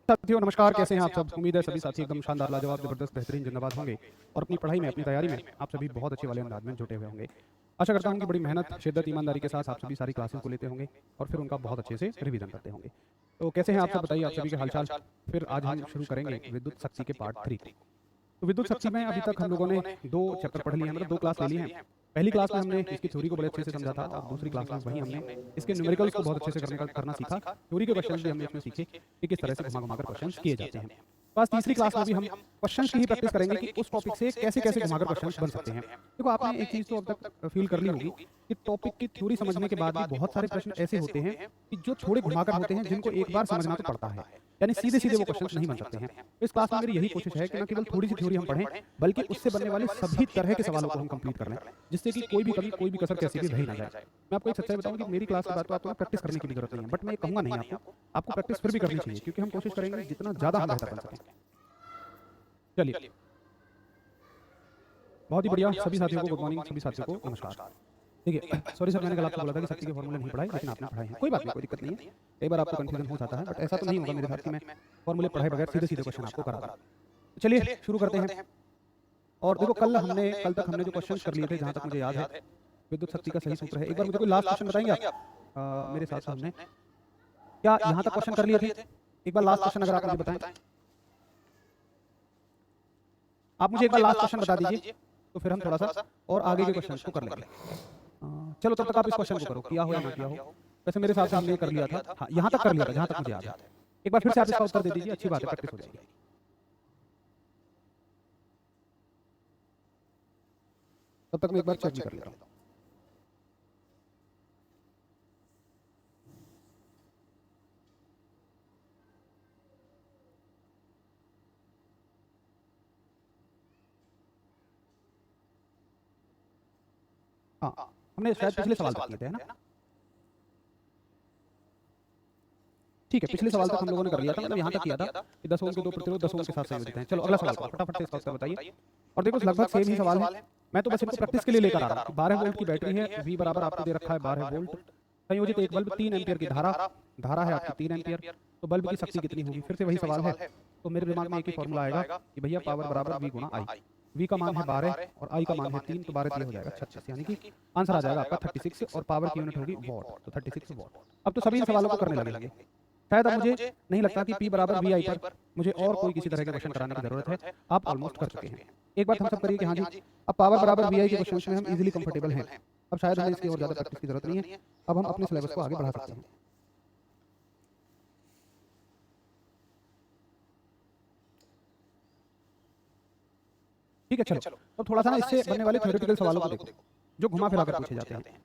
साथियों नमस्कार, कैसे हैं आप सब। उम्मीद है सभी साथी एकदम शानदार, लाजवाब, जबरदस्त, बेहतरीन जिंदाबाद होंगे और अपनी पढ़ाई में, अपनी तैयारी में आप सभी बहुत अच्छे वाले अंदाज में जुटे हुए होंगे। आशा करता हूं कि बड़ी मेहनत, शिद्दत, ईमानदारी के साथ आप सभी सारी क्लासेस को लेते होंगे और फिर उनका बहुत अच्छे से रिवीजन करते होंगे। तो कैसे हैं आप सब, बताइए आप सभी के हालचाल। फिर आज हम शुरू करेंगे विद्युत शक्ति के पार्ट 3। तो विद्युत शक्ति में अभी तक हम लोगों ने 2 चैप्टर पढ़ लिए हैं, मतलब 2 क्लास ले ली हैं। पहली क्लास में हमने इसकी थ्योरी को बड़े अच्छे से समझा था और दूसरी क्लास में वहीं हमने इसके न्यूमेरिकल्स को बहुत अच्छे से करना सीखा। थ्योरी के क्वेश्चन भी हमने इसमें सीखे कि किस तरह से घुमा घुमाकर क्वेश्चन किए जाते हैं। बस तीसरी क्लास में भी हम क्वेश्चन की ही प्रैक्टिस करेंगे कि उस टॉपिक से कैसे कैसे घुमाकर क्वेश्चन बन सकते हैं। देखो, आपने एक चीज़ तो अब तक फील कर ली होगी कि टॉपिक की थ्योरी समझने के बाद भी बहुत सारे प्रश्न ऐसे होते हैं कि जो थोड़े घुमाकर होते हैं, जिनको एक बार समझना तो पड़ता है, यानी सीधे सीधे वो क्वेश्चन नहीं बन सकते हैं। इस क्लास में मेरी यही कोशिश है कि न केवल थोड़ी सी थ्योरी हम पढ़ें, बल्कि उससे बनने वाले सभी तरह के सवालों को हम कंप्लीट कर लें, जिससे कि कोई भी कभी कोई भी कसर कैसी भी रह ना जाए। मैं आपको एक सच्चाई बताऊं कि मेरी क्लास के बाद तो आपको प्रैक्टिस करने की भी जरूरत नहीं है, बट मैं ये कहूंगा नहीं, आपको प्रैक्टिस फिर भी करनी चाहिए, क्योंकि हम कोशिश करेंगे जितना ज़्यादा हम बेहतर बन सकें। चलिए, बहुत ही बढ़िया। सभी साथियों को गुड मॉर्निंग, सभी साथियों को नमस्कार। देखिए, सॉरी सर, मैंने कल आपको बोला था कि शक्ति के फॉर्मूले नहीं पढ़ाए, लेकिन आपने पढ़ाए हैं। कोई बात नहीं, कोई दिक्कत नहीं है। कई बार आपको कंफ्यूजन हो जाता है, बट ऐसा तो नहीं होगा मेरे साथ कि मैं फॉर्मूले पढ़ाए बगैर सीधे सीधे क्वेश्चन आपको करा दूं। चलिए शुरू करते हैं। और देखो, कल तक हमने जो क्वेश्चन कर लिए थे, जहां तक मुझे याद है, विद्युत शक्ति का सही सूत्र है। एक बार मुझे कोई लास्ट क्वेश्चन बताएंगे आप? मेरे साथ हमने क्या यहाँ तक क्वेश्चन कर लिए थे? एक बार लास्ट क्वेश्चन अगर आप मुझे बताएं, आप मुझे एक बार लास्ट क्वेश्चन बता दीजिए, तो फिर हम थोड़ा सा और आगे के क्वेश्चन को कर लेंगे। चलो, तब तक आप इस क्वेश्चन को करो, किया हो या ना किया हो। वैसे मेरे साथ हमने कर लिया था, हाँ, यहाँ तक कर लिया था जहाँ तक मुझे याद है। एक बार फिर से आप इसका उत्तर दे दीजिए, अच्छी बात है, प्रैक्टिस हो जाएगी। तब तक मैं एक बार चेक भी कर लेता हूँ। हाँ, हमने शायद पिछले सवाल तक किए थे, है ना? ठीक है, पिछले सवाल तक हम लोगों ने कर लिया था, मतलब यहाँ तक किया था कि 10 ओम के 2 प्रतिरोध 10 ओम के साथ संयोजित हैं। चलो अगला सवाल करो, फटाफट से इसका उत्तर बताइए। और देखो, लगभग सेम ही सवाल है, मैं तो बस इनको प्रैक्टिस के लिए लेकर आ रहा हूँ। 12 वोल्ट की बैटरी है, V बराबर आपको दे रखा है 12 वोल्ट, संयोजित एक बल्ब, 3 एम्पियर की धारा है आपकी 3 एम्पियर। तो बल्ब की शक्ति कितनी होगी? फिर से वही सवाल है। तो मेरे दिमाग में एक ही फॉर्मूला आएगा कि भैया पावर बराबर V गुणा I। V का मान है 12 और I का मान है 3, तो 12 हो जाएगा 36, यानी कि आंसर आ जाएगा आपका 36 और पावर की यूनिट होगी वॉट, तो 36 वॉट। अब तो सभी इन सवालों को करने लगेंगे। शायद अब मुझे नहीं लगता कि P बराबर VI पर मुझे और कोई किसी तरह के क्वेश्चन कराने की जरूरत है, आप ऑलमोस्ट कर चुके हैं। एक बार हम सब करिए कि हाँ जी, अब पावर बराबर VI के क्वेश्चन में हम इजीली कंफर्टेबल हैं। अब शायद हमें इसकी और ज्यादा प्रैक्टिस की जरूरत नहीं है, अब हम अपने सिलेबस को आगे बढ़ा सकते हैं। ठीक है, चलो अब थोड़ा सा ना इससे बनने वाले थ्योरेटिकल सवालों को देखो, जो घुमा फिरा कर पूछे जाते हैं।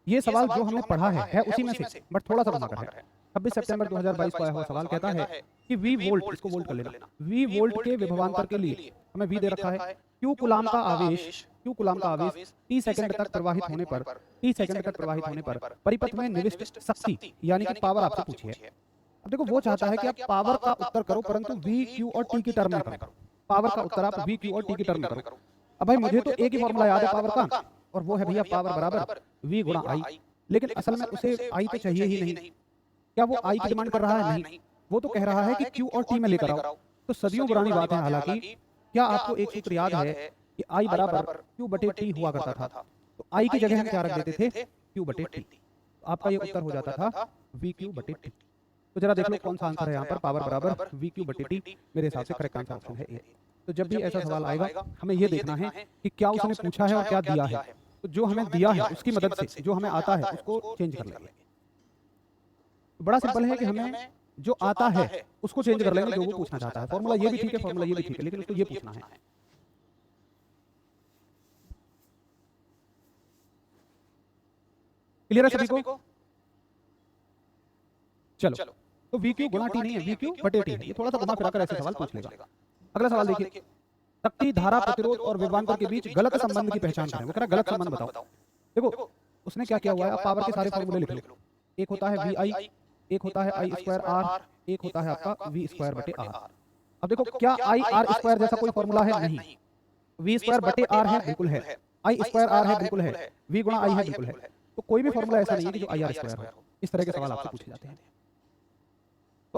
ये सवाल जो हमने पढ़ा है उसी में से, बट थोड़ा सा घुमाकर है। 26 सितंबर 2022 को आया हुआ सवाल कहता है कि V वोल्ट, इसको वोल्ट कर लेना, V वोल्ट के विभवांतर के लिए हमें V दे रखा है, Q कुलाम का आवेश T सेकंड तक प्रवाहित होने पर परिपथ में निविष्ट शक्ति यानी कि पावर आपसे पूछी है। अब देखो, वो चाहता है कि आप पावर का उत्तर करो, परंतु V, Q और T की टर्म में करो। पावर का उत्तर आप V, Q और T की टर्म में करो। अब भाई, मुझे तो एक ही फॉर्मूला याद है पावर का, और वो है भैया पावर बराबर V गुणा I। लेकिन असल में उसे I तो चाहिए ही नहीं। क्या वो I की डिमांड कर रहा है? नहीं, वो तो कह रहा है कि Q और T में लेकर आओ। तो सदियों पुरानी बात है, हालांकि क्या आपको एक सूत्र याद है कि I बराबर Q बटे T हुआ करता था? तो I की जगह हम क्या रख देते थे? Q बटे T। तो आपका ये उत्तर हो जाता था VQ बटे T। तो जरा देख लो कौन सा आंसर है यहाँ पर, पावर बराबर VQ बटे T। मेरे हिसाब से करेक्ट आंसर ऑप्शन है ए। तो जब भी ऐसा सवाल आएगा, हमें ये देखना है कि क्या उसने पूछा है और क्या दिया है। तो जो हमें दिया है उसकी मदद से जो हमें आता है उसको चेंज कर लेंगे। बड़ा सिंपल है कि हमें जो आता है उसको चेंज कर लेंगे जो वो पूछना चाहता है। फॉर्मूला ये भी ठीक है, फॉर्मूला ये भी ठीक है, लेकिन उसको ये पूछना है। क्लियर है सभी को? चलो, तो VQ गुणा T नहीं है, VQ बटे T है। ये थोड़ा सा घुमा फिरा कर ऐसे सवाल पूछ लेगा। अगला सवाल देखिए, शक्ति, धारा, प्रतिरोध और विभवांतर के बीच गलत संबंध की पहचान करें। वो कह रहा गलत संबंध बताओ। देखो, उसने क्या किया हुआ है, आप पावर के सारे फॉर्मूले लिख लो। एक होता है VI, एक होता है I स्क्वायर R, एक होता है आपका V स्क्वायर बटे R। अब देखो, क्या I R स्क्वायर जैसा कोई फॉर्मूला है? नहीं। V स्क्वायर बटे R है, बिल्कुल है। I स्क्वायर R है, बिल्कुल है। V गुणा I है, बिल्कुल है। तो कोई भी फॉर्मूला ऐसा नहीं है कि जो I R स्क्वायर हो। इस तरह के सवाल आपसे पूछे जाते हैं।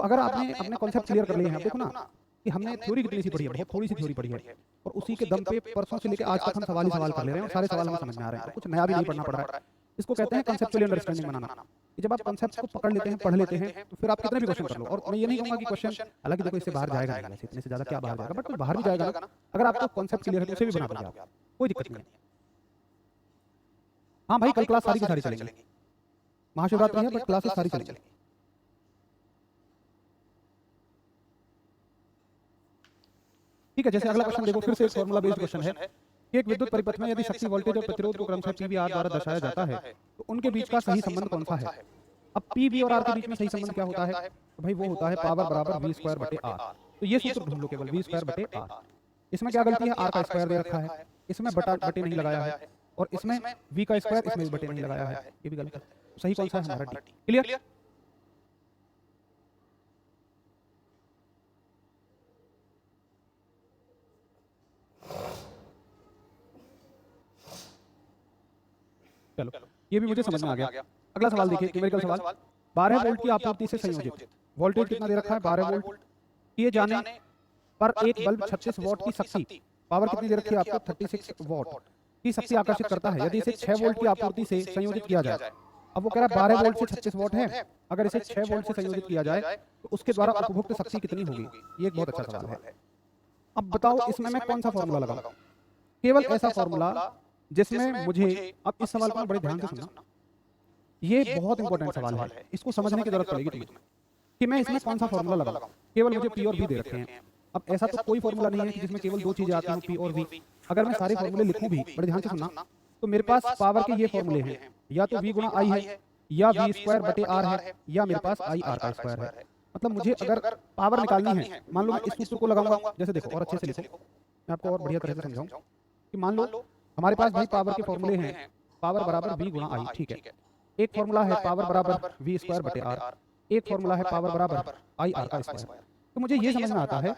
तो अगर आपने अपने कॉन्सेप्ट क्लियर कर लिए हैं, देखो ना कि हमने थ्योरी कितनी सी पढ़ी है, बहुत थोड़ी सी थ्योरी पढ़ी है, और उसी के दम पे परसों से लेकर आज तक हम सवाल ही सवाल कर ले रहे हैं और सारे सवाल हमें समझ में आ रहे हैं, तो कुछ नया भी नहीं पढ़ना पड़ रहा है। इसको कहते हैं कंसेप्चुअली अंडरस्टैंडिंग बनाना। कि जब आप कंसेप्ट को पकड़ लेते हैं, पढ़ लेते हैं, तो फिर आप कितने भी क्वेश्चन कर लो। और मैं ये नहीं कहूंगा कि क्वेश्चन, हालांकि देखो इससे बाहर जाएगा नहीं, वैसे इतने से ज्यादा क्या बाहर जाएगा, बट कुछ बाहर भी जाएगा ना। अगर आपको कॉन्सेप्ट क्लियर है तो उसे भी बना दोगे आप, कोई दिक्कत नहीं है। हाँ भाई, कल क्लास सारी की सारी चलेंगी, महाशिवरात्रि है बट क्लासेस सारी चलेंगी। ठीक है, जैसे अगला क्वेश्चन देखो, फिर से एक फॉर्मूला बेस्ड क्वेश्चन है कि एक विद्युत परिपथ में यदि शक्ति, वोल्टेज और प्रतिरोध को क्रमशः पी वी आर द्वारा दर्शाया जाता है तो उनके बीच का सही संबंध कौन सा है। अब पी वी और आर के बीच में सही संबंध क्या होता है, तो भाई वो होता है पावर बराबर वी स्क्वायर बटे आर। तो ये सूत्र ढूंढ लो केवल, वी स्क्वायर बटे आर। इसमें क्या गलती है, आर का स्क्वायर दे रखा है, इसमें बटा बटे नहीं लगाया है, और इसमें वी का स्क्वायर, इसमें बटे नहीं लगाया है, ये भी गलत है। सही कौन सा है हमारा, डी। क्लियर। चलो, ये भी मुझे समझ में आ गया। अगला सवाल देखिए, न्यूमेरिकल सवाल। 12 वोल्ट की आपूर्ति से संयोजित वोल्टेज कितना दे रखा है, 12 वोल्ट किए जाने पर एक बल्ब 36 वॉट की शक्ति, पावर कितनी दे रखी है आपको, 36 वॉट की शक्ति आकर्षित करता है यदि इसे 6 वोल्ट की आपूर्ति से संयोजित किया जाए। अब वो कह रहा है 12 वोल्ट से 36 वॉट है, अगर इसे 6 वोल्ट से संयोजित किया जाए तो उसके द्वारा उपभोक्त शक्ति कितनी होगी। ये एक बहुत अच्छा सवाल है। अब बताओ इसमें मैं कौन सा फॉर्मूला लगाऊं, केवल ऐसा फॉर्मूला जिसमें मुझे, अब इस सवाल को बड़े ध्यान से सुनना, ये बहुत इंपॉर्टेंट सवाल है, इसको समझने की जरूरत पड़ेगी तुम्हें कि मैं इसमें कौन सा फॉर्मूला लगाऊं। केवल मुझे पी और वी दे रखे हैं। अब ऐसा तो कोई फॉर्मूला नहीं है कि जिसमें केवल दो चीजें आती हैं, पी और वी। अगर मैं सारे फॉर्मूले लिखूं भी, बड़े ध्यान से सुनना, तो मेरे पास पावर के ये फॉर्मूले हैं, या तो वी गुणा आई है, या वी स्क्वायर बटे आर है, या मेरे पास आई आर का स्क्वायर है। मतलब मुझे अगर पावर निकालनी है, मान लो मैं इस सूत्र को लगाऊंगा, जैसे देखो और अच्छे से लिखो, मैं आपको और बढ़िया तरह से समझाऊं कि मान लो हमारे पास भाई पावर के फॉर्मूले हैं, पावर बराबर वी गुणा आई, ठीक है। एक फॉर्मूला है पावर बराबर वी स्क्वायर बटे आर, एक फॉर्मूला है पावर बराबर आई आर का स्क्वायर। तो मुझे ये समझ में आता है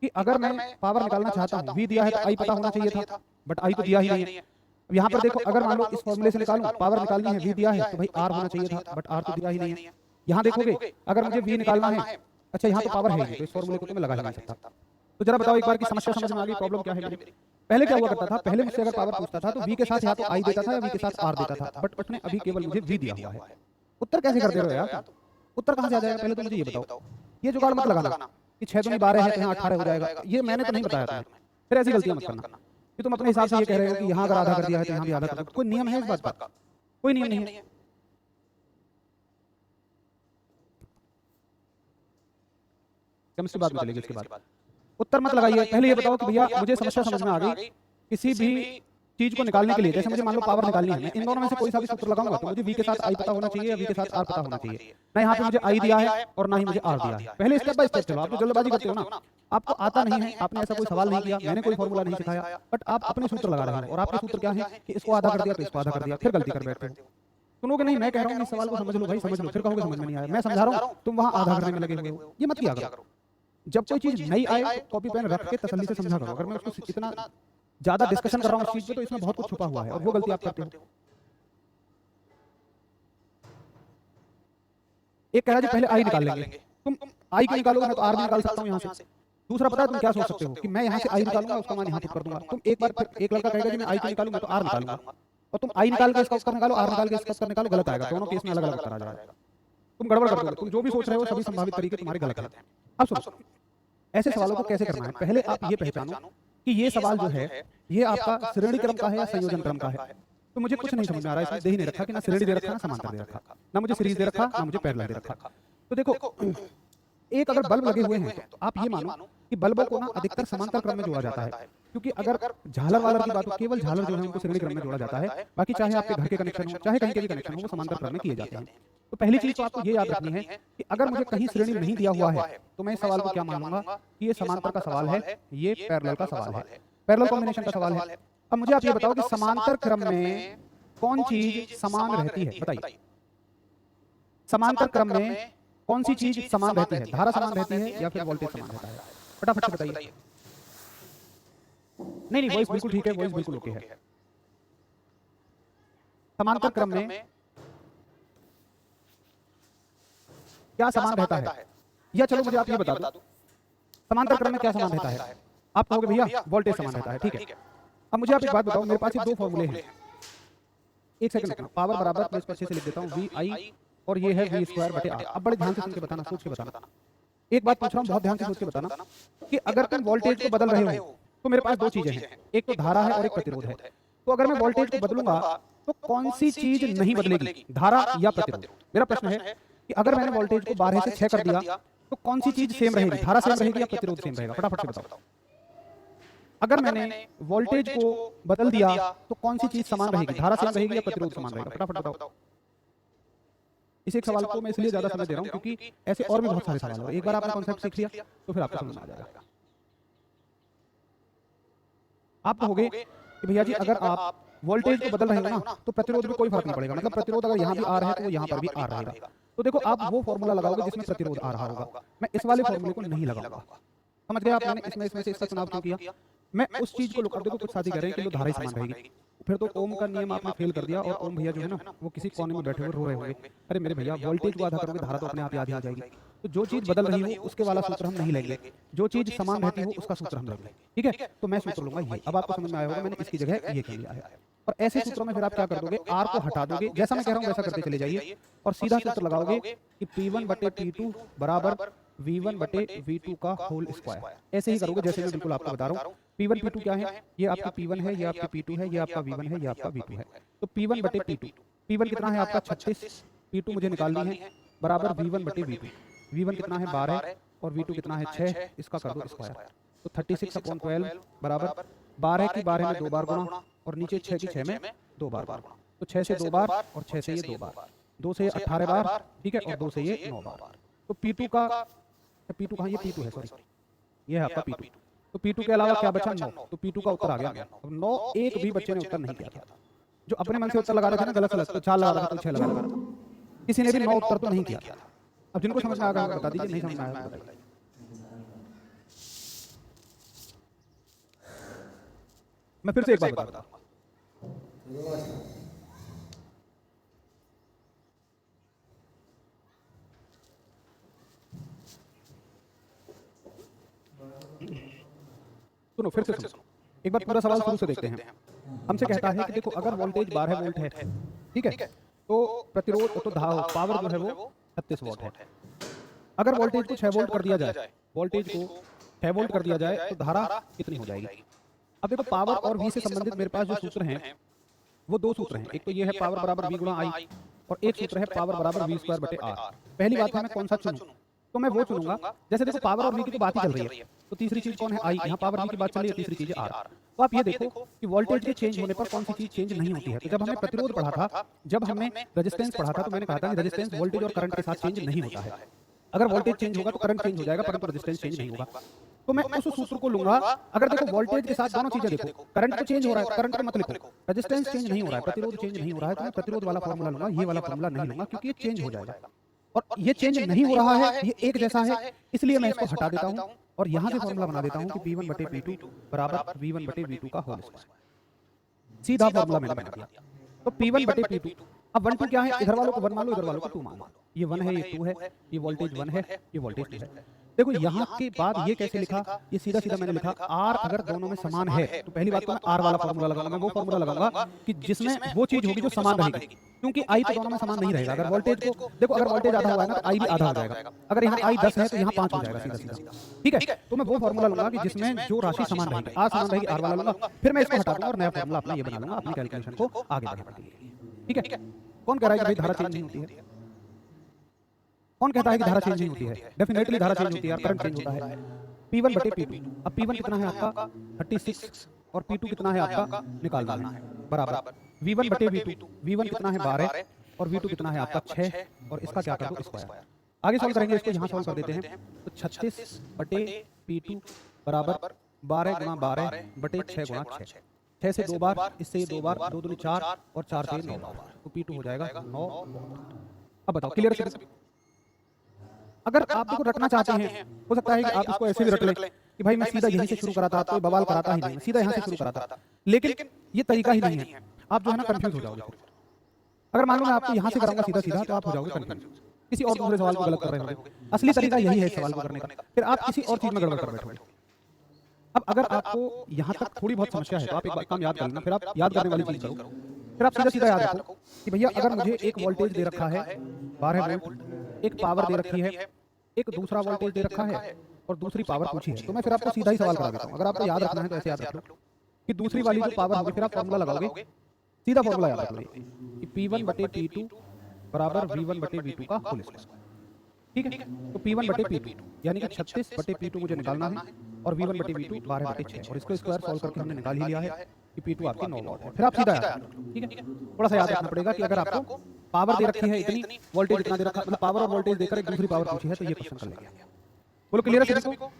कि अगर मैं पावर निकालना चाहता हूँ, वी दिया है तो आई पता होना चाहिए था, बट आई तो दिया ही नहीं है। अब यहाँ पर देखो, अगर मान लो इस फॉर्मूले से निकालूं, पावर निकालनी है, वी दिया है तो भाई आर होना चाहिए था, बट आर तो दिया ही नहीं है। यहाँ देखोगे, अगर मुझे वी निकालना है, अच्छा यहाँ तो पावर है ही, तो इस फॉर्मूले को तो मैं लगा ही नहीं सकता। तो जरा बताओ एक बार की समस्या समझ में आ गई, प्रॉब्लम क्या है मेरी। पहले क्या हुआ करता था, पहले मुझसे अगर पावर पूछता था तो वी के साथ या तो आई देता था या वी के साथ आर देता था, बट उसने अभी केवल मुझे वी दिया हुआ है। उत्तर कैसे कर दे रहे हो यार, उत्तर कहां से आ जाएगा, पहले तो मुझे ये बताओ। ये जुगाड़ मत लगाना कि 6 दूनी 12 है तो यहाँ 18 हो जाएगा, ये मैंने तो नहीं बताया तुम्हें। फिर ऐसी गलतियां मत करना कि तुम अपने हिसाब से ये कह रहे हो कि यहाँ अगर आधा कर दिया है तो यहाँ भी आधा कर दो। कोई नियम है इस बात का, कोई नियम नहीं है। केमिस्ट्री बाद में चलेगी इसके बाद। उत्तर मत लगाइए, पहले ये बताओ कि भैया मुझे समस्या समझ में आ गई, किसी भी चीज को निकालने के लिए, जैसे मुझे मान लो पावर निकालनी है, मैं इन दोनों में से कोई सा भी सूत्र लगाऊंगा तो मुझे वी के साथ आई पता होना चाहिए या वी के साथ आर पता होना चाहिए। ना यहाँ पे मुझे आई दिया है और ना ही मुझे आर दिया है। पहले स्टेप बाय स्टेप चलो, आप तो जल्दबाजी करते हो ना, आपको आता नहीं है, आपने ऐसा कोई सवाल नहीं किया, मैंने कोई फॉर्मूला नहीं सिखाया, बट आप अपने सूत्र लगा रहे हो। और आपके सूत्र क्या है कि इसको आधा कर दिया तो इसको आधा कर दिया, फिर गलती कर बैठते हो। सुनोगे नहीं, मैं कह रहा हूँ इस सवाल को समझ लो भाई, समझ लो, फिर कहोगे समझ में नहीं आया। मैं समझा रहा हूँ, तुम वहां आधा करने में लगे हुए हो, ये मत किया करो। जब कोई चीज नहीं आए तो कॉपी पेन रख के तसल्ली से समझा करो। अगर मैं उसको इतना ज्यादा डिस्कशन कर रहा हूँ उस चीज पे, तो इसमें बहुत कुछ छुपा हुआ है और वो गलती आप करते हो। एक कह रहा जी पहले आई निकाल लेंगे, तुम आई को निकालोगे मैं तो आर भी निकाल सकता हूँ यहाँ से। दूसरा पता है तुम क्या सोच सकते हो कि मैं यहाँ से आई निकालूंगा, उसका मान यहाँ पुट कर दूंगा। तुम एक बार फिर एक लड़का कहेगा जी मैं आई को निकालूं, मैं तो आर निकालूंगा, और तुम आई निकाल के इसका उत्तर निकालो, आर निकाल के इसका उत्तर निकालो, गलत आएगा। दोनों केस में अलग अलग उत्तर आ जाएगा, तुम गड़बड़ कर दोगे। तुम जो भी सोच रहे हो सभी संभावित तरीके तुम्हारे गलत हैं। अब सुनो, ऐसे सवालों को कैसे करना है, पहले आप ये पहचानो कि ये सवाल जो है ये आपका श्रेणी क्रम का है या संयोजन क्रम का है। तो मुझे कुछ नहीं समझ में आ रहा है, इसमें दे ही नहीं रखा कि ना श्रेणी दे रखा ना समांतर दे रखा, ना मुझे सीरीज दे रखा ना मुझे पैरेलल दे रखा। तो देखो, एक अगर बल्ब लगे हुए हैं तो आप ये मानो कि बल्बों को ना अधिकतर समांतर क्रम में जोड़ा जाता है, क्योंकि अगर झालर वालर की बात हो, केवल झालर जो है उनको श्रेणी क्रम में जोड़ा जाता है, बाकी चाहे आपके घर के कनेक्शन हो चाहे कहीं के भी कनेक्शन हो वो समांतर क्रम में किए जाते हैं। तो पहली चीज तो आपको ये याद रखनी है कि अगर मुझे कहीं श्रेणी नहीं दिया हुआ है तो मैं इस सवाल को क्या मानूंगा कि ये समांतर का सवाल है, ये पैरेलल का सवाल है, पैरेलल कॉम्बिनेशन का सवाल है। अब मुझे आप ये बताओ कि समांतर क्रम में कौन चीज समान रहती है, बताइए। समांतर क्रम में कौन सी चीज समान रहती है, धारा समान रहती है या फिर वोल्टेज समान रहता है, फटाफट से बताइए। नहीं नहीं, वॉइस बिल्कुल ठीक है, वॉइस बिल्कुल ओके है। समांतर क्रम में क्या समान रहता है, या चलो मुझे आप ये बता दो समांतर क्रम में क्या समान रहता है। आप कहोगे भैया वोल्टेज समान रहता है, ठीक है। अब मुझे आप एक बात बताओ, मेरे पास ये दो फॉर्मूले हैं, एक सेकंड रुकना, पावर बराबर मैं इसको अच्छे से लिख देता हूँ वी आई और ये है वी स्क्वायर बटे आर। अब बड़े ध्यान से सुन के बताना, सोच के बताना। एक बात पूछ रहा हूँ, बहुत ध्यान से सोच के बताना कि अगर तुम वोल्टेज को बदल रहे हो तो मेरे पास दो चीजें हैं, एक तो धारा है और एक प्रतिरोध है। तो अगर मैं वोल्टेज को बदलूंगा तो कौन सी चीज नहीं बदलेगी, धारा या प्रतिरोध? मेरा प्रश्न है कि अगर मैंने वोल्टेज को 12 से 6 कर दिया तो कौन सी चीज सेम रहेगी, धारा सेम रहेगी या प्रतिरोध सेम रहेगा? फटाफट से बताओ। अगर मैंने वोल्टेज को बदल दिया तो कौन सी चीज समान रहेगी, धारा सेम रहेगी या प्रतिरोध समान रहेगा? फटाफट बताओ। इस एक सवाल को मैं इसलिए ज्यादा समय दे रहा हूं क्योंकि ऐसे और भी बहुत सारे सवाल हैं। एक बार आपने कॉन्सेप्ट सीख लिया तो फिर आपको समझ में आ जाएगा। आप कहोगे कि भैया जी अगर आप वोल्टेज को बदल रहे हो ना तो प्रतिरोध में कोई फर्क नहीं पड़ेगा, मतलब प्रतिरोध अगर यहाँ भी आ रहा है तो वो यहाँ पर भी आ रहेगा। तो देखो आप वो फॉर्मूला लगाओगे जिसमें प्रतिरोध आ रहा होगा, मैं इस वाले फॉर्मूले को नहीं लगाऊंगा। समझ गए आप? मैंने इसमें से इसका चुनाव क्यों किया? मैं उस चीज को देखो कुछ साथी कह रहे हैं कि लो धारा ही समान रहेगी, फिर तो ओम का नियम आपने फेल कर दिया और ओम भैया जो है ना वो किसी कोने में बैठे हुए रो रहे होंगे, अरे मेरे भैया वोल्टेज को आधा करोगे धारा तो अपने आप आधी आ जाएगी। तो जो चीज बदल रही हो उसके वाला सूत्र हम नहीं लेंगे, जो चीज समान रहती हो उसका सूत्र हम लेंगे, ठीक है? तो मैं सूत्र लूंगा ये। अब आपको समझ में आया होगा मैंने इसकी जगह ये कर लिया है। और ऐसे सूत्रों में फिर आप क्या कर दोगे, आर को हटा दोगे, जैसा मैं कह रहा हूँ वैसा करते चले जाइए और सीधा सूत्र लगाओगे कि P1 बटे P2 बराबर V1 बटे V2 का होल स्क्वायर। ऐसे ही करोगे जैसे मैं बिल्कुल आपको बता रहा हूँ। P1 P2 क्या है, ये आपका P1 है, ये आपका P2 है, ये आपका V1 है, ये आपका V2 है। तो P1 बटे P2, P1 कितना है आपका 36, P2 मुझे निकालनी है बराबर V1 बटे V2। V1 कितना है 12 और V2 कितना है 6, इसका कर दो स्क्वायर। तो 36/12 बराबर 12 की 12 में 2 बार गुणा और नीचे 6 की 6 में 2 बार गुणा। तो 6 से 2 बार और 6 से ये 2 बार, 2 से ये 18 बार, ठीक है, और 2 से ये 9 बार। तो P2 का P2 कहाँ, ये P2 है, सॉरी ये है आपका P2। तो P2 के अलावा क्या बचा, 9। तो P2 का उत्तर आ गया 9। 9 एक भी बच्चे ने उत्तर नहीं किया था। जो अपने मन से उत्तर लगा रहे थे ना गलत गलत, तो 4 लगा रहा था तो 6 लगा रहा था, किसी ने भी 9 उत्तर तो नहीं किया। अब जिनको समझ में आ गया बता दीजिए, नहीं समझ में आया तो बताइए। मैं फिर से एक बार बता दूंगा। सुनो, फिर से सुनो, एक बार पूरा सवाल शुरू से देखते हैं। हमसे कहता है कि देखो अगर वोल्टेज 12 वोल्ट है, ठीक है, तो प्रतिरोध तो पावर जो है वो 36 वॉट है। अगर वोल्टेज को 6 वोल्ट कर दिया जाए, वोल्टेज को 6 वोल्ट कर दिया जाए तो धारा कितनी हो जाएगी? अब देखो पावर और V से संबंधित मेरे पास जो सूत्र हैं वो दो सूत्र हैं, एक तो ये है पावर बराबर V गुणा I और एक सूत्र है पावर बराबर V स्क्वायर बटे R। पहली बात है मैं कौन सा चुनूं, तो मैं वो चुनूंगा, जैसे देखो पावर और V की तो बात ही चल रही है, तो तीसरी चीज कौन है, I। यहाँ पावर V की बात चल रही है, तीसरी चीज है R। तो आप ये देखो कि वोल्टेज के चेंज होने पर कौन सी चीज चेंज नहीं होती है। तो जब हमने प्रतिरोध पढ़ा था, जब हमने रेजिस्टेंस पढ़ा था, तो मैंने कहा था कि रेजिस्टेंस वोल्टेज और करंट के साथ चेंज नहीं होता है। अगर वोल्टेज चेंज होगा तो करंट चेंज हो जाएगा, परंतु रेजिस्टेंस चेंज नहीं होगा। तो मैं उस सूत्र को लूंगा। अगर देखो वोल्टेज के साथ दोनों चीजें देखो, करंट तो चेंज हो रहा है, करंट का मतलब रेजिस्टेंस चेंज नहीं हो रहा है, प्रतिरोध चेंज नहीं हो रहा है, तो मैं प्रतिरोध वाला फार्मूला लूंगा, ये वाला फार्मूला नहीं लूंगा क्योंकि ये चेंज हो जाएगा। और ये चेंज नहीं हो रहा है, ये एक जैसा है, इसलिए मैं इसको हटा देता हूं और यहां से फार्मूला बना देता हूं कि P1 बटे P2 बराबर V1 बटे V2 का होल स्क्वायर। सीधा फार्मूला मैंने बना दिया। तो P1 बटे P2, अब 1 2 क्या है, इधर वालों को 1 मान लो, इधर वालों को 2 मान लो। ये 1 है, ये 2 है, ये वोल्टेज 1 है, ये वोल्टेज 2 है। देखो यहाँ के बाद ये कैसे लिखा, ये सीधा सीधा मैंने लिखा R अगर दोनों में समान है तो पहली बात तो मैं R वाला फार्मूला लगाऊंगा। मैं वो फार्मूला लगाऊंगा कि जिसमें वो चीज होगी जो समान रहेगी, क्योंकि I तो दोनों में समान नहीं रहेगा। अगर वोल्टेज को देखो, अगर वोल्टेज आधा हुआ है ना तो I भी आधा हो जाएगा। अगर यहाँ I 10 है तो यहाँ 5 हो जाएगा सीधा सीधा, ठीक है। तो मैं वो फार्मूला लूंगा कि जिसमें जो राशि समान रहेगी, R समान रहेगी, R वाला लूंगा, फिर मैं इसको हटा दूंगा और नया फार्मूला अपना ये बना लूंगा अपनी कैलकुलेशन को आगे बढ़ाने के लिए, ठीक है। कौन कह रहा है कि भाई धारा चेंज नहीं होती है? कौन कहता है कि धारा चेंज नहीं होती है? डेफिनेटली धारा चेंज होती है यार, करंट चेंज होता है। P1 बटे P2, अब P1 कितना है आपका 36 और P2 कितना है आपका निकालना है, बराबर V1 बटे V2। V1 कितना है 12 और V2 कितना है आपका 6 और इसका क्या कर दो स्क्वायर। आगे सॉल्व करेंगे, इसको यहाँ सॉल्व कर देते हैं। तो 36 बटे P2 बराबर 12 गुणा 12 बटे 6 गुणा 6, 6 से 2 बार, इससे 2 बार, 2 दूनी 4 और 4 से 9 बार, तो P2 हो जाएगा 9 वोल्ट। अब बताओ क्लियर है सभी? अगर आप देखो रटना चाहते हैं, हो सकता है कि आप इसको ऐसे भी रट लें कि भाई मैं सीधा यहीं से शुरू कराता, तो बवाल कराता ही नहीं, सीधा यहाँ से शुरू कराता, लेकिन ये तरीका ही नहीं है। आप जो है ना कंफ्यूज हो जाओगे। अगर मान लो मैं आपको यहाँ से कराऊंगा सीधा सीधा तो आप हो जाओगे कंफ्यूज। किसी और दूसरे सवाल को गलत कर रहे होंगे। असली तरीका यही है इस सवाल को करने का, फिर आप किसी और चीज में गड़बड़ कर बैठोगे। अब अगर आपको यहाँ तक थोड़ी बहुत समस्या है तो आप एक बात काम याद कर लेना, फिर आप याद करने वाली चीज करो। फिर आप सीधा सीधा याद रखो कि भैया अगर मुझे एक वोल्टेज दे रखा है 12 वोल्ट, एक पावर दे रखी है, एक दूसरा वोल्टेज दे रखा है और दूसरी पावर पूछी है, तो मैं फिर आपको सीधा ही सवाल करा देता हूँ। अगर आपको याद रखना है तो ऐसे याद रख लो कि दूसरी वाली जो पावर होगी, फिर आप फॉर्मूला लगाओगे, सीधा फॉर्मूला याद रख लो कि P1 बटे P2 बराबर V1 बटे V2 का होल स्क्वायर। ठीक है, तो P1 बटे P2 यानी कि 36 बटे P2 मुझे निकालना है और V1 बटे V2 12 बटे 6, और इसको स्क्वायर सॉल्व करके हमने निकाल ही लिया है कि P2 आपकी 9 वॉट है। फिर आप सीधा याद रख लो। ठीक है, थोड़ा सा याद रखना पड़ेगा कि अगर आपको पावर दे रखी है इतनी, वोल्टेज इतना दे रखा है, मतलब पावर और वोल्टेज देकर एक दूसरी पावर पूछी है, तो ये क्वेश्चन कर लेंगे। बोलो क्लियर है सभी को?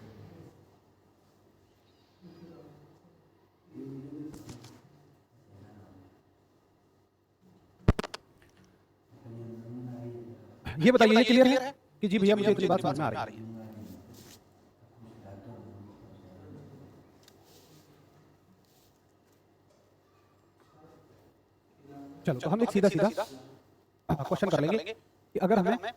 ये बताइए ये क्लियर है कि जी भैया मुझे इतनी बात समझ में आ रही है? चलो तो हम एक सीधा सीधा क्वेश्चन कर लेंगे कि अगर हमें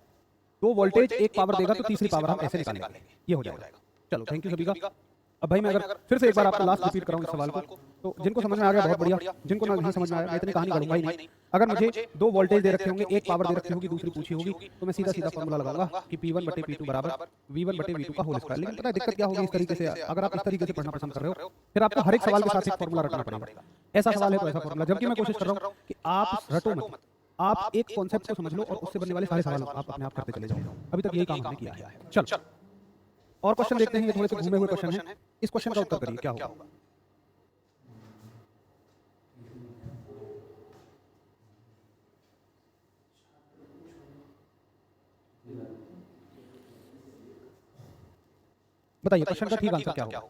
दो वोल्टेज एक पावर देगा तो तीसरी पावर हम ऐसे निकालेंगे, ये हो जाएगा। चलो थैंक यू सभी का। अब भाई मैं अगर फिर से एक बार आपको लास्ट रिपीट कराऊं इस सवाल को, तो जिनको समझ में आ गया बहुत बढ़िया, जिनको नहीं समझ में आया मैं इतनी कहानी करूंगा ही नहीं। अगर मुझे दो वोल्टेज दे रखे होंगे, एक पावर दे रखी होगी, दूसरी पूछी होगी, तो मैं सीधा सीधा फॉर्मूला लगाऊंगा कि P1 बटे P2 बराबर V1 बटे V2 का होल स्क्वायर। लेकिन पता है दिक्कत क्या होगी इस तरीके से, अगर आप इस तरीके से पढ़ना पसंद कर रहे हो, फिर आपको हर एक सवाल के साथ एक फॉर्मूला रखना पड़ेगा। ऐसा सवाल है तो ऐसा फॉर्मूला, जबकि मैं कोशिश कर रहा हूँ कि आप रटो मत, आप एक कॉन्सेप्ट को समझ लो और उससे बनने वाले सारे सवाल आप अपने आप करते चले जाओ। अभी तक यही काम हमने किया है। चलो और क्वेश्चन देखते हैं, ये थोड़े से घूमे हुए क्वेश्चन है, इस क्वेश्चन का उत्तर करिए क्या होगा। बताइए क्वेश्चन का ठीक आंसर क्या होगा।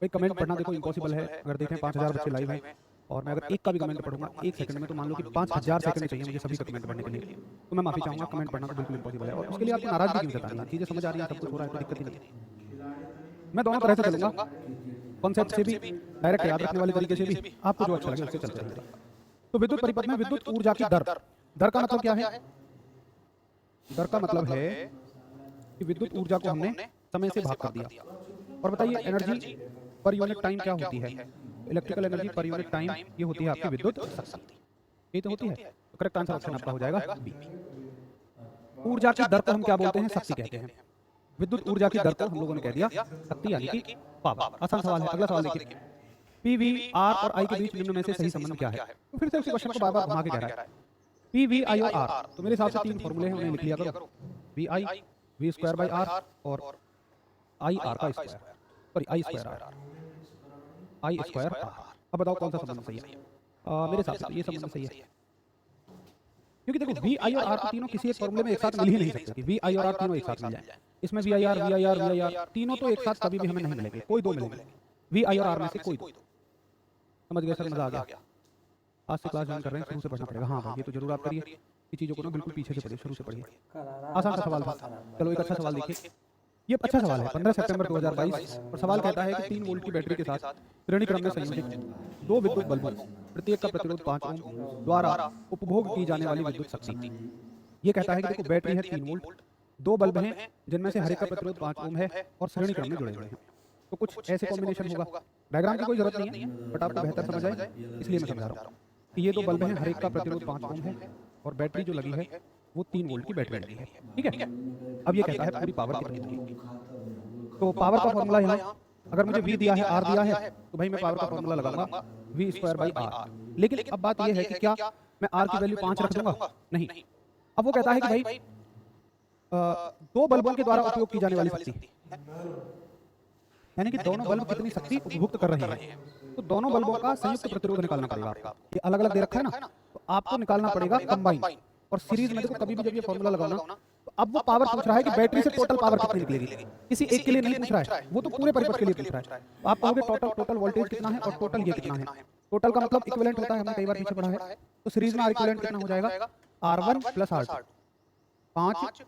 भाई कमेंट पढ़ना देखो इम्पॉसिबल है, अगर देखें 5000 बच्चे लाइव हैं और मैं अगर एक का भी कमेंट पढ़ूंगा एक सेकंड में, तो मान लो कि 5000 सेकंड चाहिए मुझे सभी का कमेंट पढ़ने के लिए, तो मैं माफी चाहूंगा, कमेंट पढ़ना तो बिल्कुल इम्पॉसिबल है। और उसके लिए आपको नाराजगी क्यों जतानी है, चीजें समझ आ रही है, सब कुछ हो रहा है, कोई दिक्कत ही नहीं। मैं दोनों तरह से चलूंगा, कॉन्सेप्ट से भी, डायरेक्ट याद रखने वाले तरीके से भी, आपको जो अच्छा लगे उससे चलते रहेगा। तो विद्युत परिपथ में विद्युत ऊर्जा की दर, दर का मतलब क्या है? दर का मतलब है कि विद्युत ऊर्जा को हमने समय से भाग कर दिया। और बताइए एनर्जी पर यूनिट टाइम क्या होती है? Electrical energy per unit time ये होती है आपकी विद्युत शक्ति, ये तो होती है। तो करेक्ट आंसर ऑप्शन आपका हो जाएगा बी। ऊर्जा की दर को हम क्या बोलते हैं? शक्ति कहते हैं। विद्युत ऊर्जा की दर को हम लोगों ने कह दिया शक्ति यानी कि पावर। आसान सवाल है। अगला सवाल देखिए, पीवी आर और आई के बीच निम्न में से सही संबंध क्या है? तो फिर से उसी क्वेश्चन को बार बार घुमा के कह रहा है पीवी आई और आर, तो मेरे हिसाब से तीन फॉर्मूले हैं, उन्हें लिख लिया करो। V I V square by R और आई आर का square, sorry I square R, I square R. अब बताओ कौन सा संबंध सही है? मेरे हिसाब से ये संबंध सही है, क्योंकि देखो वी आई और आर तीनों किसी एक फॉर्मूले में एक साथ मिल ही नहीं सकते। वी आई और आर तीनों एक साथ मिल जाए, इसमें V I R V I R V I R तीनों तो एक साथ कभी भी हमें नहीं मिलेंगे, कोई दो मिलेंगे। वी आई और आर में से कोई दो। समझ गए सर? मजा आ गया? आज से क्लास ज्वाइन कर रहे हैं, शुरू से पढ़ना पड़ेगा। हाँ हाँ, ये तो जरूर आप करिए, ये चीज़ों को ना बिल्कुल पीछे से पढ़िए, शुरू से पढ़िए। आसान सा सवाल था। चलो एक अच्छा सवाल देखिए, ये अच्छा सवाल है। 15 सितंबर 2022 और सवाल कहता है कि 3 वोल्ट की बैटरी के साथ श्रेणी क्रम में संयोजित दो विद्युत बल्बों, प्रत्येक का प्रतिरोध 5 ओम द्वारा उपभोग की जाने वाली विद्युत शक्ति। ये कहता है कि देखो बैटरी है 3 वोल्ट, दो बल्ब हैं जिनमें से हर एक का प्रतिरोध 5 ओम है और श्रेणी क्रम में जुड़े हुए हैं। तो कुछ ऐसे कॉम्बिनेशन होगा। डायग्राम की कोई जरूरत नहीं है, बट आपको बेहतर समझ आए इसलिए मैं समझा रहा हूँ कि ये दो बल्ब हैं, हर एक का प्रतिरोध 5 ओम है और बैटरी जो लगी है वो 3 वोल्ट की बैटरी लगी है। ठीक है, अब ये कहता है पूरी पावर कितनी होगी। तो पावर का फॉर्मूला यहाँ, अगर मुझे V दिया है, R दिया है, तो भाई मैं पावर का फॉर्मूला लगाऊंगा V स्क्वायर बाई R। लेकिन अब बात ये है कि क्या मैं R की वैल्यू 5 रख दूंगा? नहीं। अब वो कहता है कि भाई दो बल्बों के द्वारा उपयोग की जाने वाली शक्ति, यानी कि दोनों बल्ब कितनी शक्ति उपभोग कर रहे हैं, तो दोनों बल्बों का संयुक्त प्रतिरोध निकालना पड़ेगा आपको। ये अलग अलग दे रखा है ना, तो आपको निकालना पड़ेगा कंबाइन। और सीरीज में देखो कभी भी जब ये फॉर्मूला लगाओ ना, तो अब वो पावर पूछ रहा है कि बैटरी से टोटल पावर कितनी निकलेगी, किसी एक के लिए नहीं पूछ रहा है, वो तो पूरे परिपथ के लिए पूछ रहा है। तो आप कहोगे टोटल वोल्टेज कितना है और टोटल ये कितना है। टोटल का मतलब इक्विवेलेंट होता है, हमने कई बार पीछे पढ़ा है। तो सीरीज में आर इक्विवेलेंट कितना हो जाएगा? R1 प्लस R2, 5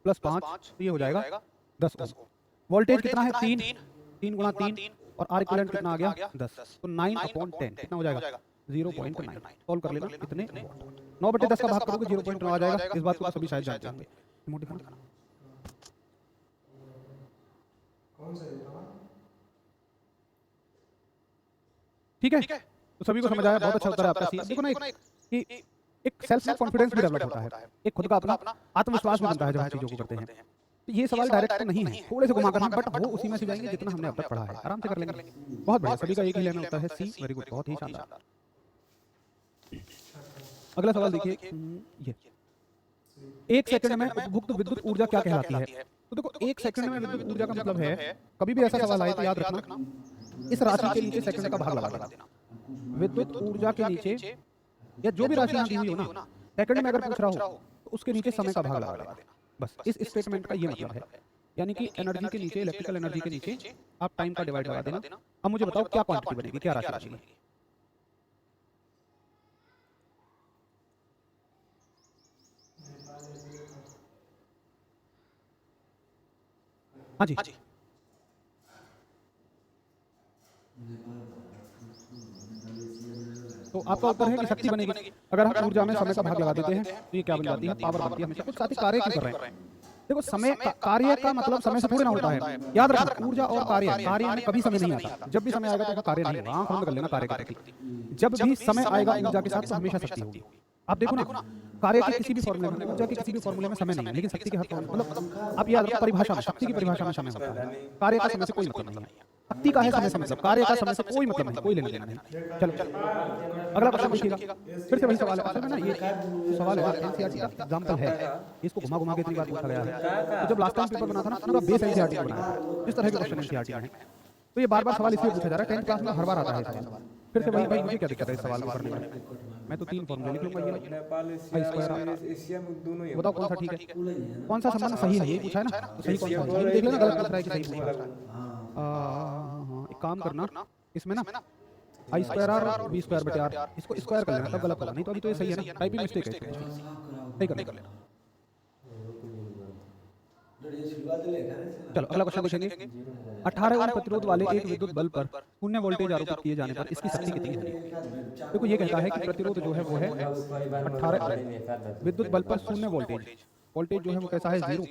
प्लस 5, तो ये हो जाएगा 10 ओम। वोल्टेज कितना है? 3 गुणा 3 और आर इक्विवेलेंट कितना आ गया? 10, तो 9/10 कितना हो जाएगा? 0.9 सॉल्व कर लेना कितने वॉट। 9/10 का भाग करोगे 0.9 आ जाएगा। इस बात को सभी शायद जानते होंगे। रिमोट दिखाना। ठीक है, तो सभी को समझ आया, बहुत अच्छा उत्तर है आपका सी। देखो ना कि एक सेल्फ में कॉन्फिडेंस भी डेवलप होता है, एक खुद का अपना आत्मविश्वास भी बनता है जब हम चीजों को करते हैं। तो ये सवाल डायरेक्ट तो नहीं है, थोड़े से घुमा कर, बट वो उसी में से जाएंगे जितना हमने अब तक पढ़ा है, आराम से कर लेंगे। बहुत बढ़िया, सभी का एक ही लेना होता है सी। वेरी गुड, बहुत ही शानदार। अगला सवाल देखिए, ये 1 सेकंड में उपभुक्त विद्युत ऊर्जा क्या कहलाती है। तो देखो 1 सेकंड में विद्युत ऊर्जा का मतलब है, कभी भी ऐसा सवाल आए तो याद रखना इस राशि के नीचे सेकंड का भाग लगा देना। विद्युत ऊर्जा के नीचे या जो भी राशि यहाँ दी हुई हो ना, सेकंड में अगर पूछ रहा हो तो उसके नीचे समय का भाग लगा देना। बस इस स्टेटमेंट का ये मतलब है, यानी कि एनर्जी के नीचे, इलेक्ट्रिकल एनर्जी के नीचे आप टाइम का डिवाइड लगा देना। अब मुझे बताओ क्या क्वांटिटी बनेगी, क्या राशि बनेगी। हाँ जी, तो आपका उत्तर है कि शक्ति बनेगी। अगर हम ऊर्जा में समय का भाग लगा देते हैं तो ये क्या बन जाती है, पावर बनती है हमेशा। कुछ साथी कार्य क्यों कर रहे हैं, देखो समय कार्य का मतलब समय से थोड़ी ना होता है। याद रखना ऊर्जा और कार्य, कार्य में कभी समय नहीं आता। जब भी समय आएगा तो कार्य नहीं होगा। आंख बंद कर लेना कार्य के प्रति। जब भी समय आएगा ऊर्जा के साथ तो हमेशा शक्ति होगी। आप देखो ना, कार्य के किसी भी फॉर्मूले में, ऊर्जा के किसी भी फॉर्मूले में समय नहीं है, लेकिन शक्ति के हर फॉर्मूले, मतलब आप याद रखो परिभाषा में, शक्ति की परिभाषा में समय होता है। कार्य का समय से कोई मतलब नहीं है। शक्ति का है समय से मतलब, कार्य का समय से कोई मतलब नहीं, कोई लेना देना नहीं। चलो अगला प्रश्न देखिएगा, फिर से वही सवाल है। असल में ना ये सवाल है एनसीईआरटी का एग्जांपल है, इसको घुमा घुमा के इतनी बार पूछा गया है। तो जब लास्ट टाइम पेपर बना था ना, पूरा बेस एनसीईआरटी बनाया, इस तरह के क्वेश्चन एनसीईआरटी में। तो ये बार बार सवाल इसलिए पूछा जा रहा है, 10th क्लास में हर बार आता है सवाल। फिर से वही भाई, मुझे क्या दिक्कत है इस सवाल को करने में। मैं तो 3 फॉर्मूले लिख लूंगा, ये आई स्क्वायर। बताओ कौन सा ठीक है, कौन सा संबंध सही है, यही पूछा है ना। तो सही कौन सा है, देख लेना गलत पूछ रहा है कि सही पूछ रहा है। एक काम करना, इसमें ना आई स्क्वायर आर और बी स्क्वायर बटे आर, इसको स्क्वायर कर लेना, तब गलत होगा। नहीं तो अभी तो ये सही है ना, टाइपिंग मिस्टेक है, सही कर लेना। चलो अगला क्वेश्चन देखेंगे। 18 ओम प्रतिरोध वाले एक विद्युत बल्ब पर 0 वोल्टेज आरोपित किए जाने पर इसकी शक्ति कितनी होगी। देखो ये कहता है कि प्रतिरोध जो है वो है 18, विद्युत बल्ब पर 0 वोल्टेज, वोल्टेज जो है वो कैसा है 0।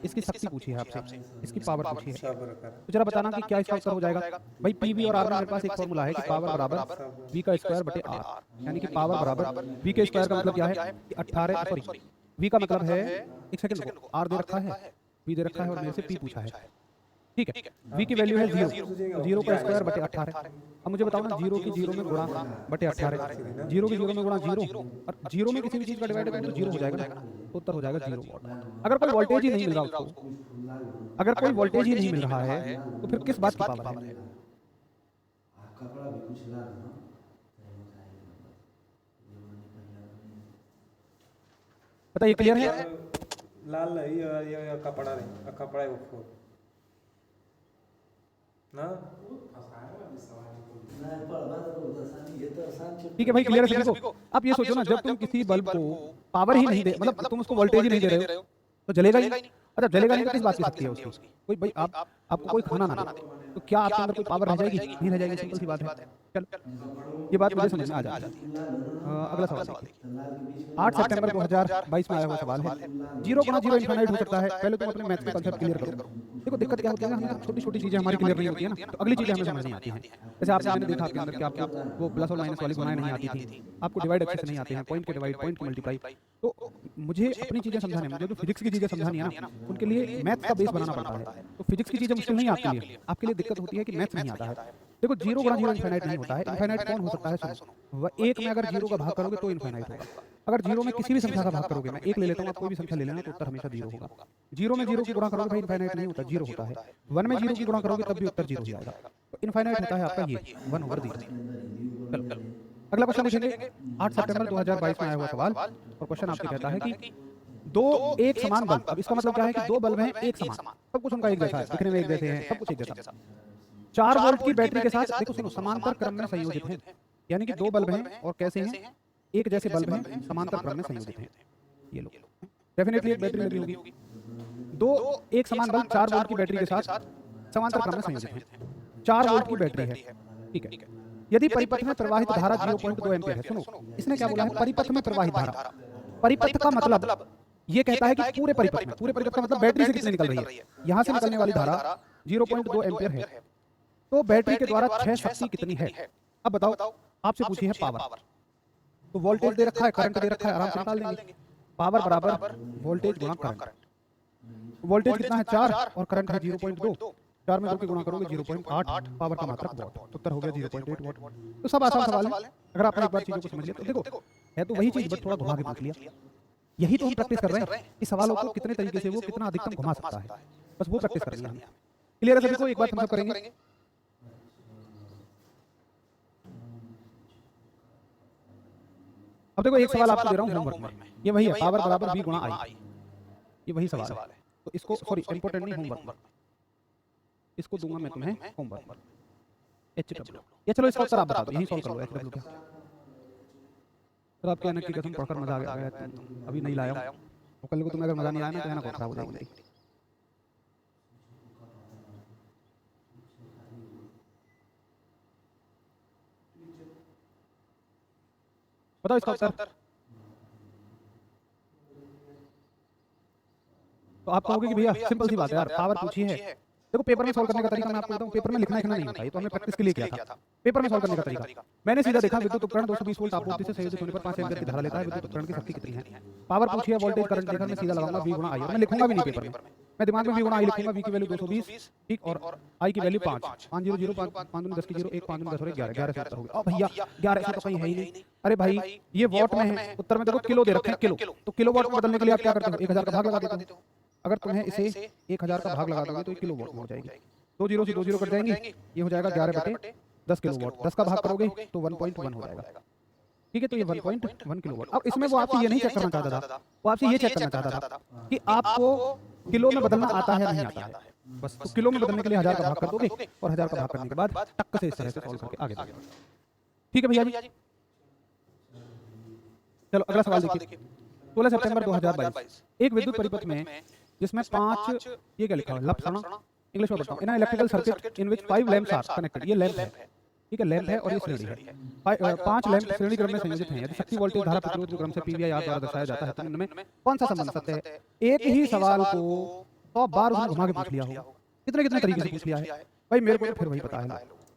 इसकी शक्ति पूछी है आपसे, इसकी पावर पूछी है। तो जरा बताना कि क्या इसका उत्तर हो जाएगा। भाई पीवी और आर में मेरे पास एक फॉर्मूला है कि पावर बराबर वी का स्क्वायर बटे आर, यानी कि पावर बराबर वी के स्क्वायर का मतलब क्या है कि 18, सॉरी वी का मतलब है, एक सेकंड रुको, आर दे रखा है, वी दे रखा है और मेरे से पी पूछा है। ठीक है, वी की वैल्यू है 0, 0 का स्क्वायर बटे 18। अब मुझे बताओ ना 0 की 0 में गुणा बटे 18, 0 की 0 में गुणा 0, और 0 में किसी भी चीज का डिवाइड करें तो 0 हो जाएगा ना, तो उत्तर हो जाएगा 0 वोल्ट। अगर कोई वोल्टेज ही नहीं मिल रहा उसको, अगर कोई वोल्टेज ही नहीं मिल रहा है तो फिर किस बात की पावर है। बताइए, क्लियर है। लाल ये कपड़ा रे, कपड़ा है वो ना। ठीक है भाई, क्लियर है सभी को। आप ये सोचो ना, जब तुम किसी बल्ब को पावर ही नहीं दे, मतलब तुम उसको वोल्टेज ही नहीं दे रहे हो तो जलेगा ही। अच्छा जलेगा नहीं तो किस बात की शक्ति है उसकी। कोई भाई आपको कोई खाना ना दे तो क्या आपके अंदर कोई पावर रह जाएगी, नहीं रह जाएगी, सिंपल सी बात है। चल ये बात मुझे समझ में आ जाती है। अगला सवाल देखिए, 8 सितंबर 2022 में आया हुआ सवाल है, 0 गुणा 0 इनफाइनाइट हो सकता है। पहले तुम अपने मैथ्स के कांसेप्ट क्लियर करो। देखो दिक्कत क्या होती है ना, हमें छोटी छोटी चीजें हमारी क्लियर नहीं होती है ना, तो अगली चीजें हमें समझ नहीं आती हैं। जैसे आपने मैंने देखा आपके अंदर कि आपको वो प्लस और माइनस वाली गुणाएं नहीं आती थी, आपको डिवाइड अच्छे से नहीं आते हैं, पॉइंट के डिवाइड, पॉइंट के मल्टीप्लाई। तो मुझे अपनी चीजें समझाने में, जो फिजिक्स की चीजें समझानी है ना, उनके लिए मैथ्स का बेस बनाना पड़ता है। तो फिजिक्स की चीजें मुश्किल नहीं आपके लिए, आपके लिए दिक्कत होती है कि मैथ्स नहीं आता है। देखो 0 गुणा 0 इनफाइनाइट नहीं होता है। इनफाइनाइट कौन हो सकता है, सुनो, 1 में अगर 0 का भाग करोगे तो इनफाइनाइट होगा। अगर 0 में किसी भी संख्या का भाग करोगे, मैं 1 ले लेता हूँ, आप कोई भी संख्या ले लेना, तो उत्तर हमेशा 0 होगा। 0 में 0 की गुणा करोगे भाई इनफाइनाइट नहीं होता, 0 होता है। 1 में 0 की गुणा करोगे तब भी उत्तर 0 ही आएगा। तो इनफाइनाइट होता है आपका ये 1/0। चलो अगला क्वेश्चन देखेंगे। 8 सितंबर 2022 में आया हुआ सवाल, और क्वेश्चन आपसे कहता है कि दो एक समान बल्ब, अब इसका मतलब क्या है कि दो बल्ब हैं एक समान, सब कुछ उनका एक जैसा है, दिखने में एक जैसे हैं, सब कुछ एक जैसा। 4 वोल्ट की बैटरी के साथ, देखो सुनो, समांतर क्रम में संयोजित हैं, यानी कि दो बल्ब हैं और कैसे हैं, एक जैसे बल्ब हैं, समांतर क्रम में संयोजित हैं। ये लो, डेफिनेटली एक बैटरी लगी होगी। दो एक समान बल्ब 4 वोल्ट की बैटरी के साथ समांतर क्रम में संयोजित हैं। 4 वोल्ट की बैटरी है, ठीक है। यदि परिपथ में प्रवाहित धारा 0.2 एम्पीयर है, सुनो इसने क्या बोला है, परिपथ में प्रवाहित धारा। परिपथ का मतलब ये कहता है कि पूरे परिपथ में, पूरे परिपथ का मतलब बैटरी से कितनी निकल रही है, यहाँ से निकलने वाली धारा 0.2 एम्पीयर है, तो बैटरी के द्वारा क्षय शक्ति कितनी है। अब बताओ, आपसे पूछी है पावर, तो वोल्टेज दे रखा है, करंट दे रखा है, आराम से निकाल देंगे। पावर बराबर वोल्टेज गुणा करंट। वोल्टेज कितना है 4 और करंट है 0.2, 4 में 2 के गुणा करोगे 0.8, पावर का मात्रक वॉट, उत्तर हो गया 0.8 वॉट। तो सब आसान सवाल है, अगर आपने एक बार चीजों को समझ लिया तो देखो है तो वही चीज, बस थोड़ा घुमा के पूछ लिया। यही तो हम प्रैक्टिस कर रहे हैं कि सवालों को कितने तरीके से वो कितना अधिकतम घुमा सकता है, बस वो प्रैक्टिस करनी है हमें। क्लियर है सभी को, एक बार समझ करेंगे। अब देखो एक सवाल आपको दे रहा हूँ होमवर्क में, ये वही है, पावर बराबर V गुणा I, ये वही सवाल है। तो इसको सॉरी इंपॉर्टेंट नहीं, होमवर्क, इसको दूंगा मैं तुम्हें होमवर्क HW। ये चलो इसका उत्तर आप बता दो, यही सॉल्व कर लो HW क्या। सर आपके आने की कसम पढ़कर मजा आ गया, अभी नहीं लाया हूँ, तो कल को तुम्हें अगर मजा नहीं आया ना तो कहना बहुत खराब हो जाएगी। बताओ इसका उत्तर। तो आप कहोगे कि भैया सिंपल सी बात है यार, पावर पूछी है। देखो पेपर में सॉल्व करने का तरीका मैं आपको बताऊं, पेपर में लिखना नहीं होता है, तो हमने प्रैक्टिस के लिए किया था। पेपर में सॉल्व करने का तरीका मैंने सीधा देखा, विद्युत उपकरण 220 वोल्ट आपूर्ति से संयोजित होने पर 5 एम्पीयर की धारा लेता है, विद्युत उपकरण की शक्ति कितनी है। पावर पूछी है, वोल्टेज करंट देखा, मैं सीधा लगाऊंगा V गुणा I, और मैं लिखूंगा भी नहीं पेपर में, मैं दिमाग में V गुणा I लिखूंगा, V की वैल्यू 220 ठीक, और I की वैल्यू 5, 500 5 दूनी 10 की 0 1 5 दूनी 10 और 11 11 से उत्तर हो गया। ओ भैया 11 से तो कहीं है ही नहीं। अरे भाई ये वॉट में है, उत्तर में देखो किलो दे रखे हैं, किलो, तो किलो वॉट में बदलने के लिए आप क्या करते हो, 1000 का भाग लगा देते हो। अगर तुम्हें इसे 1000 का भाग लगा दोगे तो किलो वॉट में हो जाएगी, 2 जीरो से 2 जीरो कट जाएंगे, ये हो जाएगा 11/10 किलो वॉट, 10 का भाग करोगे तो 1.1 हो जाएगा, ठीक है। तो ये 1.1 किलो वॉट। अब इसमें वो आपसे ये नहीं चेक करना चाहता था, वो आपसे ये चेक करना चाहता था कि आपको किलो में बदलना आता है नहीं आता है, बस। तो किलो में बदलने के लिए 1000 का भाग कर दोगे, और 1000 का भाग करने के बाद टक से इस तरह से सॉल्व करके आगे बढ़ोगे, ठीक है भैया जी। चलो अगला सवाल देखिए, 16 सितंबर 2022 एक विद्युत परिपथ में जिसमें 5, ये क्या लिखा है, लक्षण इंग्लिश में बताऊं, in electrical circuit in which 5 lamps are connected, ये लैंप है, ठीक है, लैंप है और ये श्रेणी है, 5 लैंप श्रेणी क्रम में संयोजित हैं। यदि शक्ति वोल्टेज धारा प्रतिरोध के क्रम से PVI R द्वारा दर्शाया जाता है तो इनमें कौन सा संबंध सत्य है। एक ही सवाल को 100 बार उसने घुमा के पूछ लिया हो, कितने कितने तरीके से पूछ लिया है भाई, मेरे को तो फिर वही पता है।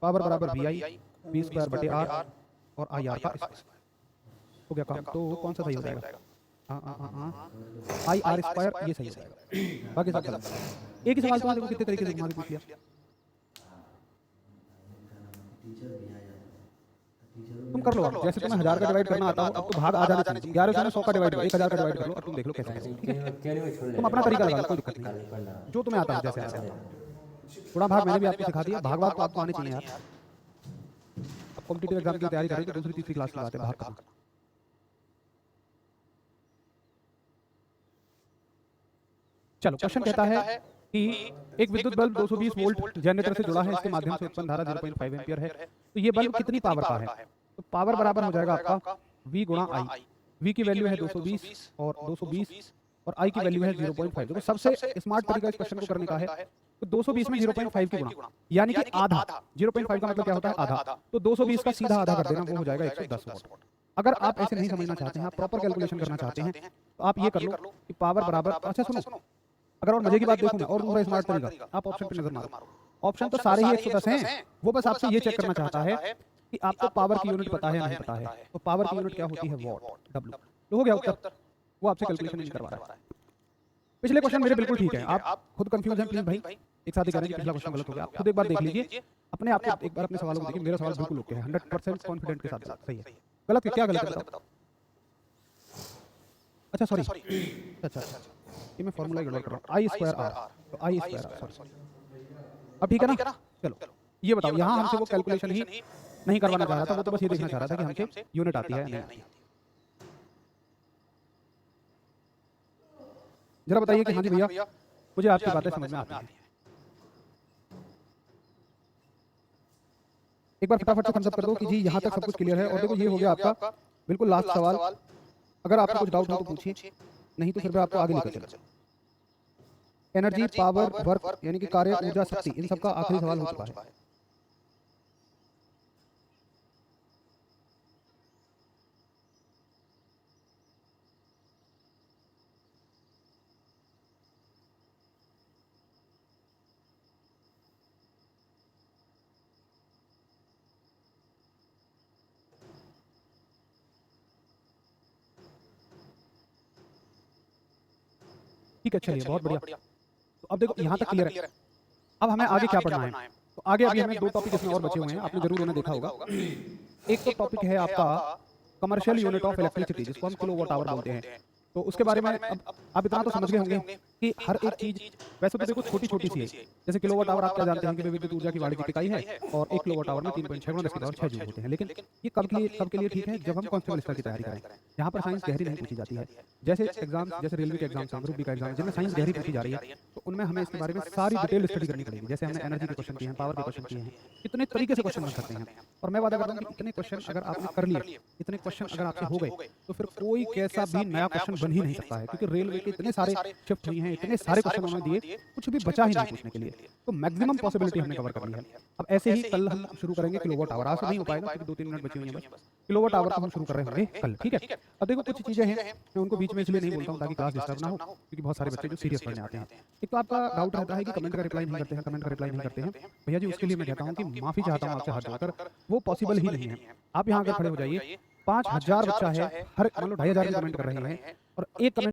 पावर बराबर VI V²/R और IR का स्क्वायर हो गया काम, तो कौन सा सही हो जाएगा, IR², ये सही हो जाएगा, बाकी सब गलत। एक ही सवाल को देखो कितने तरीके से घुमा के पूछ लिया। तुम कर लो, जैसे तुम्हें 1000 का डिवाइड करना आता हो, अब तो भाग आ जाना चाहिए, 11 से 100 का डिवाइड करो, 1000 का डिवाइड कर लो, और तुम देख लो कैसे कैसे, ठीक है। तुम अपना तरीका लगा लो, कोई दिक्कत नहीं, जो तुम्हें आता है जैसे आता है। थोड़ा भाग मैंने भी आपको सिखा दिया, भाग तो आपको आने चाहिए यार, अब कॉम्पिटिटिव एग्जाम की तैयारी करेंगे, दूसरी तीसरी क्लास की बात है, भाग करना। चलो क्वेश्चन कहता है कि एक विद्युत बल्ब 220 वोल्ट जनरेटर से जुड़ा है, इसके माध्यम से उत्पन्न धारा 0.5 एम्पीयर है, तो ये बल्ब कितनी पावर का है। तो पावर बराबर हो जाएगा आपका V गुणा I, V की वैल्यू है 220 और I की वैल्यू है 0.5। देखो सबसे स्मार्ट तरीका इस क्वेश्चन को करने का है, तो 220 में 0.5 की गुणा, यानी कि आधा, 0.5 का मतलब क्या होता है आधा, तो 220 का सीधा आधा कर देना, वो हो जाएगा 110 वोल्ट। अगर आप ऐसे नहीं समझना चाहते हैं, आप प्रॉपर कैलकुलेशन करना चाहते हैं, तो आप ये कर लो कि पावर बराबर, अच्छा सुनो, अगर और मजे की बात देखूं मैं और दूसरा स्मार्ट तरीका, आप ऑप्शन पे नजर मारो, ऑप्शन तो सारे ही 110 हैं, वो बस आपसे ये चेक करना चाहता है कि आपको पावर की यूनिट पता है नहीं पता है, तो पावर की यूनिट क्या होती है, वॉट, W। तो हो गया उत्तर, वो आपसे कैलकुलेशन नहीं करवा रहा है। पिछले क्वेश्चन मेरे बिल्कुल ठीक है, आप खुद कंफ्यूज हैं प्लीज भाई, एक साथ ही करें कि पिछला क्वेश्चन गलत हो गया, आप खुद एक बार देख लीजिए अपने आप को, एक बार अपने सवालों को देखिए, मेरा सवाल बिल्कुल ओके है, 100% कॉन्फिडेंट के साथ सही है, गलत क्या गलत है बताओ। अच्छा सॉरी, अच्छा ये मैं फॉर्मूला गड़बड़ कर रहा हूँ, I²R, तो I²R, सॉरी, अब ठीक है ना। चलो ये बताओ, यहाँ हमसे वो कैलकुलेशन ही नहीं करवाना चाह रहा था, वो तो बस ये देखना चाह रहा था कि हमसे यूनिट आती है या नहीं। जरा बताइए कि हाँ जी भैया मुझे आपकी बातें समझ में आती हैं। एक बार फटाफट से थम्स अप कर दो कि जी यहाँ तक सब कुछ क्लियर है। और देखो ये हो गया आपका बिल्कुल लास्ट सवाल, अगर आपको कुछ डाउट हो तो पूछिए, नहीं तो फिर मैं आपको आगे लेकर चलूं। एनर्जी, पावर, वर्क यानी कि कार्य, ऊर्जा, शक्ति, इन सबका आखिरी सवाल हो चुका है। ठीक है, चलिए बहुत बढ़िया। तो अब देखो यहाँ तक क्लियर है। अब हमें आगे क्या पढ़ना है? तो आगे अभी हमें 2 टॉपिक इसमें और बचे हुए हैं, आपने जरूर उन्हें देखा होगा। एक तो टॉपिक है आपका कमर्शियल यूनिट ऑफ इलेक्ट्रिसिटी, जिसको हम किलोवाट आवर बोलते हैं। तो उसके बारे में अब आप इतना तो समझ गए होंगे कि हर एक चीज वैसे तो देखो छोटी छोटी सी है। जैसे किलोवाट आवर आप क्या जानते हैं कि विद्युत ऊर्जा की वाणिज्यिक इकाई है और 1 किलोवाट आवर में 3.6 × 10⁻6 जूल होते हैं। लेकिन ये कब के लिए ठीक है? जब हम कांस्टेबल स्तर की तैयारी करें, यहाँ पर साइंस गहरी नहीं पूछी जाती है। जैसे एग्जाम, जैसे रेलवे के एग्जाम, ग्रुप बी का एग्जाम, जिनमें साइंस गहरी पूछी जा रही है, तो उनमें हमें इसके बारे में सारी डिटेल स्टडी करनी पड़ेगी। जैसे हमने एनर्जी के क्वेश्चन किए हैं, पावर के क्वेश्चन किए हैं, कितने तरीके से क्वेश्चन बन सकते हैं। और मैं वादा करता हूँ कि इतने क्वेश्चन अगर आपने कर लिए, इतने क्वेश्चन अगर आपसे हो गए, तो फिर कोई कैसा भी नया क्वेश्चन बन ही नहीं सकता है, क्योंकि रेलवे के इतने सारे शिफ्ट हुई हैं, इतने सारे क्वेश्चन उन्होंने दिए, कुछ भी बचा ही नहीं पूछने के लिए। तो मैक्सिमम पॉसिबिलिटी हमने कवर कर ली है। अब ऐसे ही कल हम शुरू करेंगे किलोवाट आवर। आज तो नहीं हो पाएगा क्योंकि 2-3 मिनट बची हुई हैं बस। किलोवाट आवर को हम शुरू कर रहे होंगे कल, ठीक है? अब देखो कुछ चीजें हैं, मैं उनको बीच में इसलिए नहीं बोलता हूँ ताकि क्लास डिस्टर्ब ना हो, क्योंकि बहुत सारे बच्चे जो सीरियस पढ़ने आते हैं। एक तो आपका डाउट रहता है कि कमेंट का रिप्लाई नहीं करते हैं, कमेंट का रिप्लाई नहीं करते हैं। भैया जी उसके लिए मैं कहता हूँ कि माफी चाहता हूँ आपसे हाथ जोड़कर, वो पॉसिबल ही नहीं है। आप यहाँ आकर खड़े हो जाइए, 5000 बच्चा है, हर मान लो 2500 कमेंट कर रहे हैं और एक कमेंट